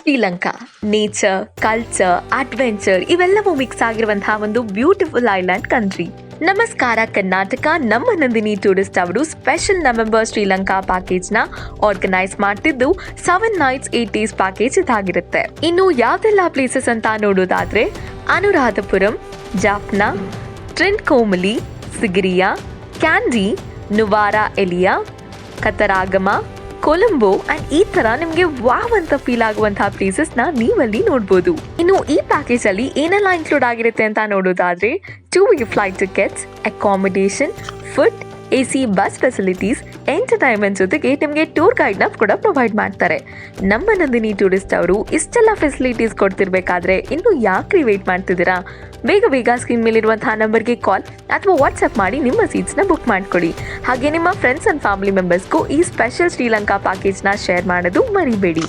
Sri Lanka nature, culture, adventure ಇವೆಲ್ಲವೂ mix ಆಗಿರುವಂತಹ ಒಂದು ಬ್ಯೂಟಿಫುಲ್ ಐಲ್ಯಾಂಡ್ ಕಂಟ್ರಿ. ನಮಸ್ಕಾರ ಕರ್ನಾಟಕ, ನಮ್ಮ ನಂದಿನಿ ಟೂರಿಸ್ಟ್ ಅವರು ಸ್ಪೆಷಲ್ ನವೆಂಬರ್ ಶ್ರೀಲಂಕಾ ಪ್ಯಾಕೇಜ್ ನ ಆರ್ಗನೈಸ್ ಮಾಡ್ತಿದ್ದು 7 nights 8 days ಪ್ಯಾಕೇಜ್ ಇದಾಗಿರುತ್ತೆ. ಇನ್ನು ಯಾವ್ದೆಲ್ಲ ಪ್ಲೇಸಸ್ ಅಂತ ನೋಡೋದಾದ್ರೆ ಅನುರಾಧಪುರಂ, ಜಾಫ್ನಾ, ಟ್ರಿನ್ಕೋಮಲಿ, ಸಿಗಿರಿಯಾ, ಕ್ಯಾಂಡಿ, ನುವಾರಾ ಎಲಿಯಾ, ಕತರಾಗಮ, ಕೊಲಂಬೋ ಅಂಡ್ ಈ ತರ ನಿಮ್ಗೆ ವಾವ್ ಅಂತ ಫೀಲ್ ಆಗುವಂತಹ ಪ್ಲೇಸಸ್ ನ ನೀವಲ್ಲಿ ನೋಡ್ಬೋದು. ಇನ್ನು ಈ ಪ್ಯಾಕೇಜ್ ಅಲ್ಲಿ ಏನೆಲ್ಲ ಇನ್ಕ್ಲೂಡ್ ಆಗಿರುತ್ತೆ ಅಂತ ನೋಡೋದಾದ್ರೆ 2-way flight tickets, accommodation, food, AC bus facilities, entertainment ಜೊತೆಗೆ ನಿಮಗೆ ಟೂರ್ ಗೈಡ್ ನ ಕೂಡ ಪ್ರೊವೈಡ್ ಮಾಡ್ತಾರೆ. ನಮ್ಮ ನಂದಿನಿ ಟೂರಿಸ್ಟ್ ಅವರು ಇಷ್ಟೆಲ್ಲ ಫೆಸಿಲಿಟೀಸ್ ಕೊಡ್ತಿರ್ಬೇಕಾದ್ರೆ ಇನ್ನು ಯಾಕ್ರಿ ವೇಟ್ ಮಾಡ್ತಿದ್ದೀರಾ? ಬೇಗ ಸ್ಕ್ರೀನ್ ಮೇಲಿರುವಂತಹ ನಂಬರ್ಗೆ ಕಾಲ್ ಅಥವಾ ವಾಟ್ಸ್ಆಪ್ ಮಾಡಿ ನಿಮ್ಮ ಸೀಟ್ಸ್ನ ಬುಕ್ ಮಾಡ್ಕೊಳ್ಳಿ. ಹಾಗೆ ನಿಮ್ಮ ಫ್ರೆಂಡ್ಸ್ ಅಂಡ್ ಫ್ಯಾಮಿಲಿ ಮೆಂಬರ್ಸ್ಗೂ ಈ ಸ್ಪೆಷಲ್ ಶ್ರೀಲಂಕಾ ಪ್ಯಾಕೇಜ್ನ ಶೇರ್ ಮಾಡೋದು ಮರಿಬೇಡಿ.